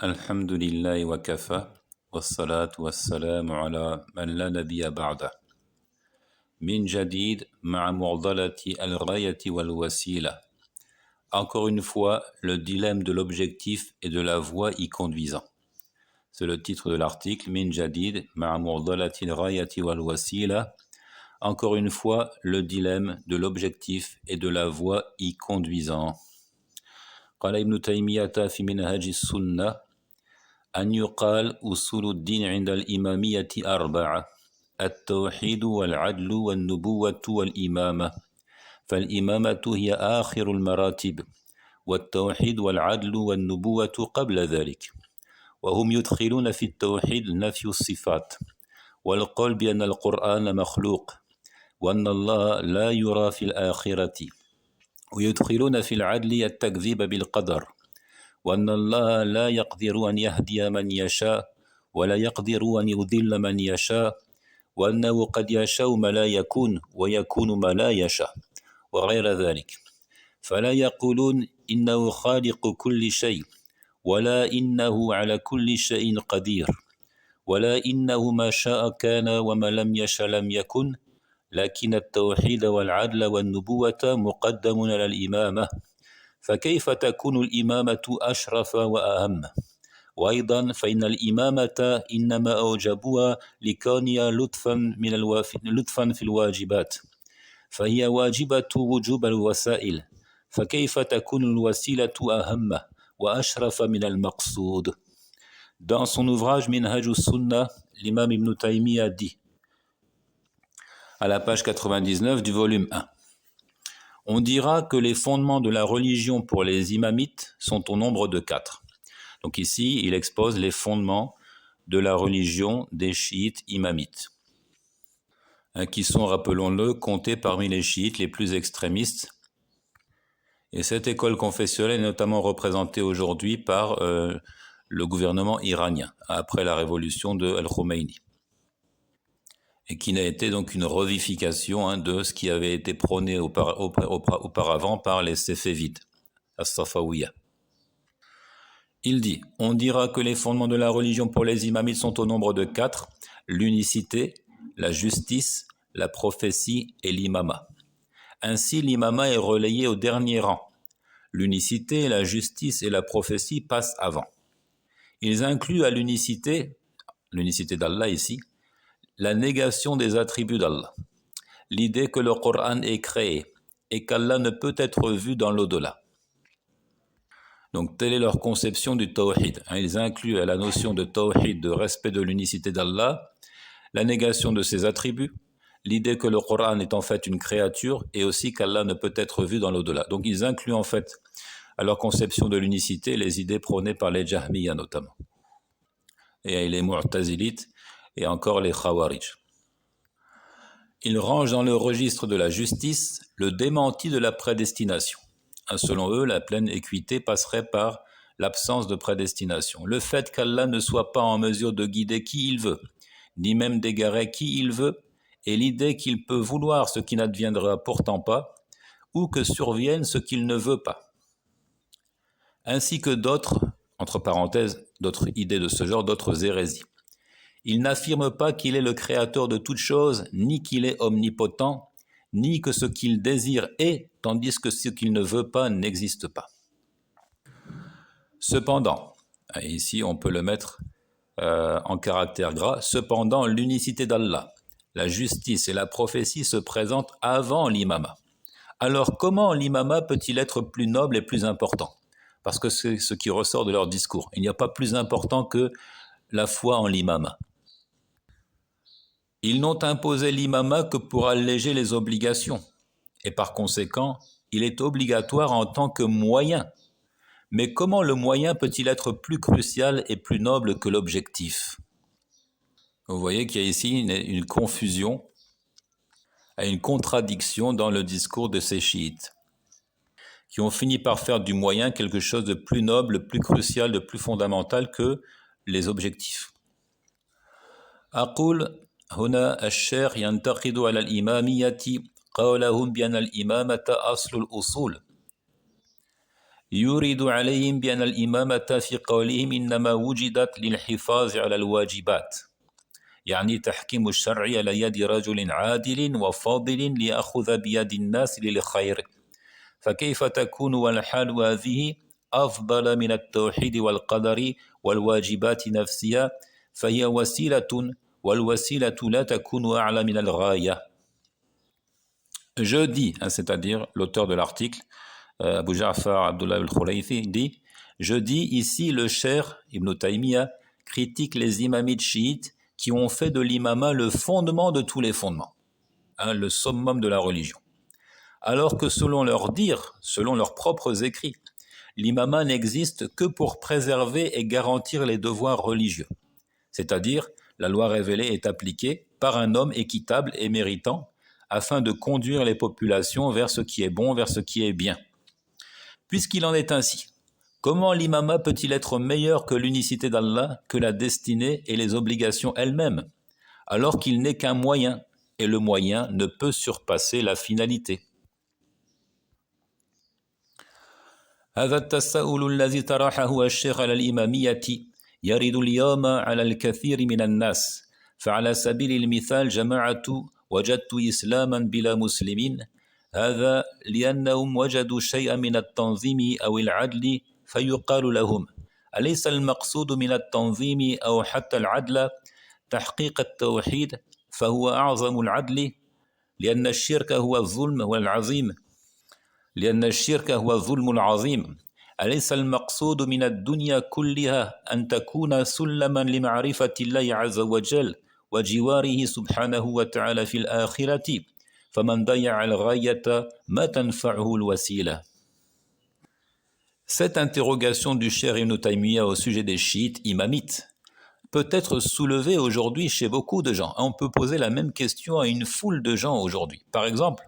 الحمد لله وكفى والصلاة والسلام على من لا نبي بعده من جديد مع معضلة الغاية والوسيلة. Encore une fois, le dilemme de l'objectif et de la voie y conduisant. C'est le titre de l'article Min Jadid ma'a mu'dalati al-ghayati wal-wasila. Encore une fois, le dilemme de l'objectif et de la voie y conduisant. قال ابن تيمية في منهج السنة أن يقال أصول الدين عند الإمامية أربعة: التوحيد والعدل والنبوة والإمامة. فالإمامة هي آخر المراتب، والتوحيد والعدل والنبوة قبل ذلك. وهم يدخلون في التوحيد نفي الصفات، والقول بأن القرآن مخلوق، وأن الله لا يرى في الآخرة. ويدخلون في العدل التكذيب بالقدر، وأن الله لا يقدر أن يهدي من يشاء ولا يقدر أن يضل من يشاء، وأنه قد يشاء ما لا يكون ويكون ما لا يشاء، وغير ذلك. فلا يقولون إنه خالق كل شيء، ولا إنه على كل شيء قدير، ولا إنه ما شاء كان وما لم يشاء لم يكن، لكن التوحيد والعدل والنبوة مقدم على الإمامة. فكيف تكون الإمامة أشرف وأهم؟ وأيضا فإن الإمامة إنما أوجبوها لكونها لطفا في الواجبات، فهي واجبة وجوب الوسائل، فكيف تكون الوسيلة أهم وأشرف من المقصود. Dans son ouvrage Minhaj al-Sunnah, l'imam Ibn Taymiyyah dit, à la page 99 du volume 1, on dira que les fondements de la religion pour les imamites sont au nombre de 4. Donc ici, il expose les fondements de la religion des chiites imamites, qui sont, rappelons-le, comptés parmi les chiites les plus extrémistes. Et cette école confessionnelle est notamment représentée aujourd'hui par le gouvernement iranien, après la révolution de Al-Khomeini, et qui n'a été donc une revivification de ce qui avait été prôné auparavant par les Séfévides, As-Safawiya. Il dit, on dira que les fondements de la religion pour les imamites sont au nombre de 4, l'unicité, la justice, la prophétie et l'imama. Ainsi, l'imama est relayé au dernier rang. L'unicité, la justice et la prophétie passent avant. Ils incluent à l'unicité d'Allah ici, la négation des attributs d'Allah, l'idée que le Coran est créé et qu'Allah ne peut être vu dans l'au-delà. Donc, telle est leur conception du tawhid. Ils incluent à la notion de tawhid, de respect de l'unicité d'Allah, la négation de ses attributs, l'idée que le Coran est en fait une créature et aussi qu'Allah ne peut être vu dans l'au-delà. Donc, ils incluent en fait à leur conception de l'unicité les idées prônées par les Jahmiyyah notamment, et les Mu'tazilites et encore les Khawarij. Ils rangent dans le registre de la justice le démenti de la prédestination. Selon eux, la pleine équité passerait par l'absence de prédestination. Le fait qu'Allah ne soit pas en mesure de guider qui il veut, ni même d'égarer qui il veut, et l'idée qu'il peut vouloir ce qui n'adviendra pourtant pas, ou que survienne ce qu'il ne veut pas. Ainsi que d'autres, entre parenthèses, d'autres idées de ce genre, d'autres hérésies. Il n'affirme pas qu'il est le créateur de toutes choses, ni qu'il est omnipotent, ni que ce qu'il désire est, tandis que ce qu'il ne veut pas n'existe pas. Cependant, ici on peut le mettre en caractère gras, cependant l'unicité d'Allah, la justice et la prophétie se présentent avant l'imama. Alors comment l'imama peut-il être plus noble et plus important? Parce que c'est ce qui ressort de leur discours. Il n'y a pas plus important que la foi en l'imama. Ils n'ont imposé l'imama que pour alléger les obligations, et par conséquent, il est obligatoire en tant que moyen. Mais comment le moyen peut-il être plus crucial et plus noble que l'objectif? Vous voyez qu'il y a ici une confusion, une contradiction dans le discours de ces chiites, qui ont fini par faire du moyen quelque chose de plus noble, plus crucial, de plus fondamental que les objectifs. أقول هنا الشيخ ينتقد على الإمامية قولهم بأن الإمامة أصل الأصول. يورد عليهم بأن الإمامة في قولهم إنما وجدت للحفاظ على الواجبات يعني تحكيم الشرع على يد رجل عادل وفاضل ليأخذ بيد الناس للخير فكيف تكون والحال هذه أفضل من التوحيد والقدر والواجبات نفسها فهي وسيلة والوسيلة لا تكون أعلى من الغاية. Je dis, c'est-à-dire l'auteur de l'article, Abu Ja'far Abdullah al-Khurayfi dit, je dis ici le cher Ibn Taymiyyah critique les imamites chiites qui ont fait de l'imama le fondement de tous les fondements, le summum de la religion. Alors que selon leur dire, selon leurs propres écrits, l'imama n'existe que pour préserver et garantir les devoirs religieux. C'est-à-dire, la loi révélée est appliquée par un homme équitable et méritant afin de conduire les populations vers ce qui est bon, vers ce qui est bien. Puisqu'il en est ainsi, comment l'imama peut-il être meilleur que l'unicité d'Allah, que la destinée et les obligations elles-mêmes, alors qu'il n'est qu'un moyen, et le moyen ne peut surpasser la finalité. هذا التساؤل الذي طرحه الشيخ على الإمامية يرد اليوم على الكثير من الناس فعلى سبيل المثال جماعة وجدت إسلاما بلا مسلمين هذا لأنهم وجدوا شيئا من التنظيم أو العدل فيقال لهم أليس المقصود من التنظيم أو حتى العدل تحقيق التوحيد فهو أعظم العدل لأن الشرك هو الظلم والعظيم لأن الشرك هو الظلم العظيم أليس المقصود من الدنيا كلها أن تكون سلما لمعرفة الله عز وجل وجواره سبحانه وتعالى في الآخرة فمن ضيع الغاية ما تنفعه الوسيلة. Cette interrogation du cher Ibn Taymiyyah au sujet des chiites imamites peut être soulevée aujourd'hui chez beaucoup de gens. On peut poser la même question à une foule de gens aujourd'hui. Par exemple,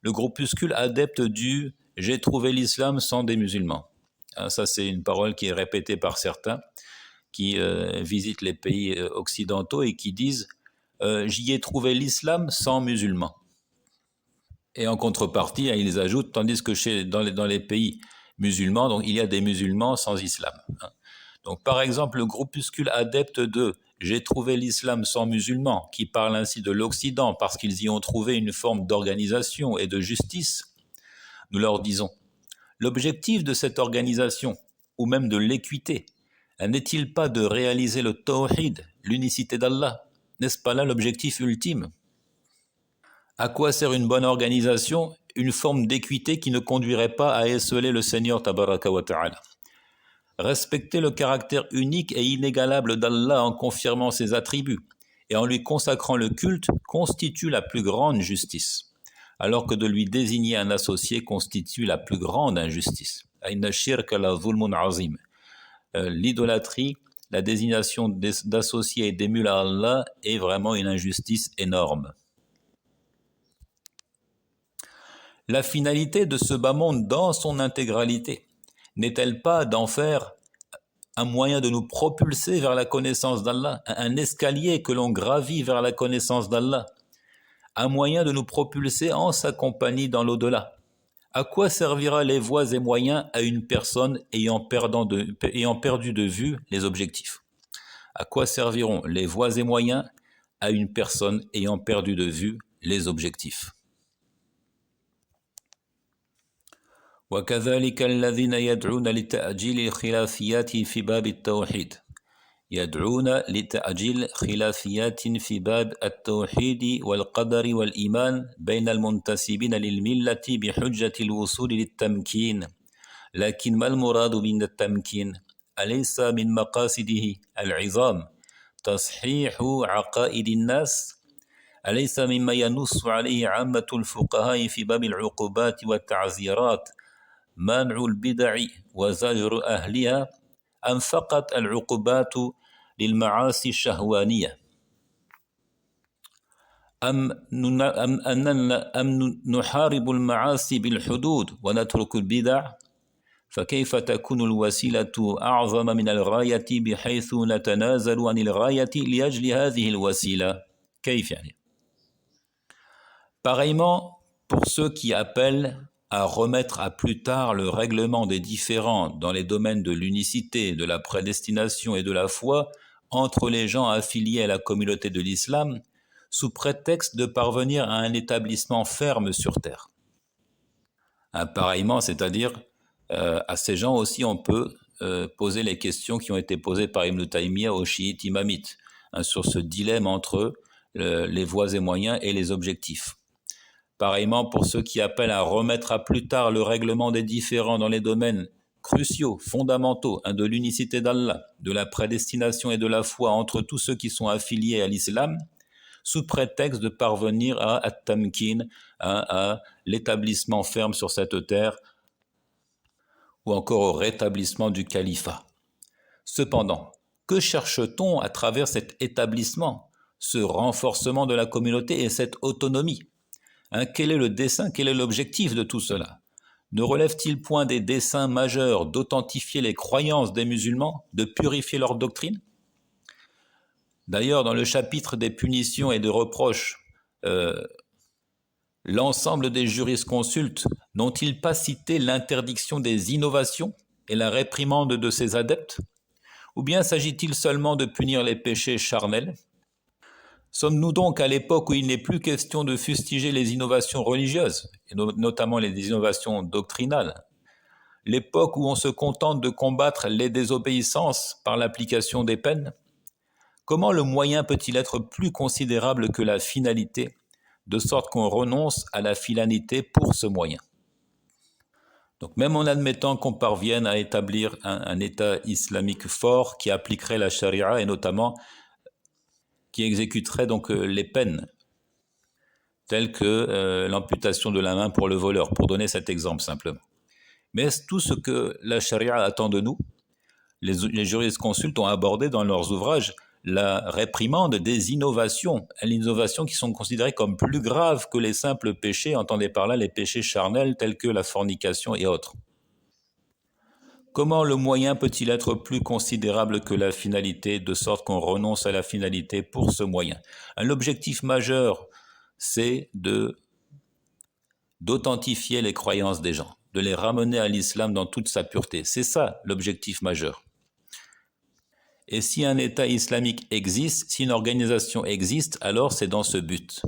le groupuscule adepte du « j'ai trouvé l'islam sans des musulmans ». Ça, c'est une parole qui est répétée par certains qui visitent les pays occidentaux et qui disent « j'y ai trouvé l'islam sans musulmans ». Et en contrepartie, ils ajoutent, tandis que dans les pays musulmans, donc, il y a des musulmans sans islam. Donc, par exemple, le groupuscule adepte de « j'ai trouvé l'islam sans musulmans » qui parle ainsi de l'Occident parce qu'ils y ont trouvé une forme d'organisation et de justice, nous leur disons l'objectif de cette organisation, ou même de l'équité, n'est-il pas de réaliser le tawhid, l'unicité d'Allah? N'est-ce pas là l'objectif ultime? À quoi sert une bonne organisation? Une forme d'équité qui ne conduirait pas à esseler le Seigneur Tabaraka wa Ta'ala. Respecter le caractère unique et inégalable d'Allah en confirmant ses attributs et en lui consacrant le culte constitue la plus grande justice, alors que de lui désigner un associé constitue la plus grande injustice. L'idolâtrie, la désignation d'associés et d'émules à Allah est vraiment une injustice énorme. La finalité de ce bas monde dans son intégralité n'est-elle pas d'en faire un moyen de nous propulser vers la connaissance d'Allah, un escalier que l'on gravit vers la connaissance d'Allah, un moyen de nous propulser en sa compagnie dans l'au-delà? À quoi servira les voies et moyens à une personne ayant perdu de vue les objectifs? À quoi serviront les voies et moyens à une personne ayant perdu de vue les objectifs? وكذلك الذين يدعون لتأجيل الخلافيات في باب التوحيد يدعون لتأجيل خلافيات في باب التوحيد والقدر والإيمان بين المنتسبين للملة بحجة الوصول للتمكين لكن ما المراد من التمكين؟ أليس من مقاصده العظام تصحيح عقائد الناس؟ أليس مما ينص عليه عامة الفقهاء في باب العقوبات والتعزيرات منع البدع وزجر أهلها أم فقط العقوبات للمعاصي الشهوانية أم نحارب المعاصي بالحدود ونترك البدع فكيف تكون الوسيلة أعظم من الغاية بحيث نتنازل عن الغاية لأجل هذه الوسيلة كيف يعني؟ Pareillement, pour ceux qui appellent à remettre à plus tard le règlement des différends dans les domaines de l'unicité, de la prédestination et de la foi entre les gens affiliés à la communauté de l'islam, sous prétexte de parvenir à un établissement ferme sur terre. Pareillement, c'est-à-dire à ces gens aussi on peut poser les questions qui ont été posées par Ibn Taymiyyah aux chiites imamites, sur ce dilemme entre les voies et moyens et les objectifs. Pareillement pour ceux qui appellent à remettre à plus tard le règlement des différends dans les domaines cruciaux, fondamentaux, de l'unicité d'Allah, de la prédestination et de la foi entre tous ceux qui sont affiliés à l'islam, sous prétexte de parvenir à at-tamkin, à l'établissement ferme sur cette terre, ou encore au rétablissement du califat. Cependant, que cherche-t-on à travers cet établissement, ce renforcement de la communauté et cette autonomie ? Quel est le dessein, quel est l'objectif de tout cela ? Ne relève-t-il point des desseins majeurs d'authentifier les croyances des musulmans, de purifier leur doctrine ? D'ailleurs, dans le chapitre des punitions et des reproches, l'ensemble des jurisconsultes n'ont-ils pas cité l'interdiction des innovations et la réprimande de ses adeptes ? Ou bien s'agit-il seulement de punir les péchés charnels ? Sommes-nous donc à l'époque où il n'est plus question de fustiger les innovations religieuses, et notamment les innovations doctrinales, l'époque où on se contente de combattre les désobéissances par l'application des peines ? Comment le moyen peut-il être plus considérable que la finalité, de sorte qu'on renonce à la finalité pour ce moyen ? Donc même en admettant qu'on parvienne à établir un État islamique fort qui appliquerait la charia et notamment qui exécuterait donc les peines telles que l'amputation de la main pour le voleur, pour donner cet exemple simplement. Mais est-ce tout ce que la charia attend de nous ? Les jurisconsultes ont abordé dans leurs ouvrages la réprimande des innovations, les innovations qui sont considérées comme plus graves que les simples péchés, entendez par là les péchés charnels tels que la fornication et autres. Comment le moyen peut-il être plus considérable que la finalité, de sorte qu'on renonce à la finalité pour ce moyen ? L'objectif majeur, c'est d'authentifier les croyances des gens, de les ramener à l'islam dans toute sa pureté. C'est ça l'objectif majeur. Et si un État islamique existe, si une organisation existe, alors c'est dans ce but.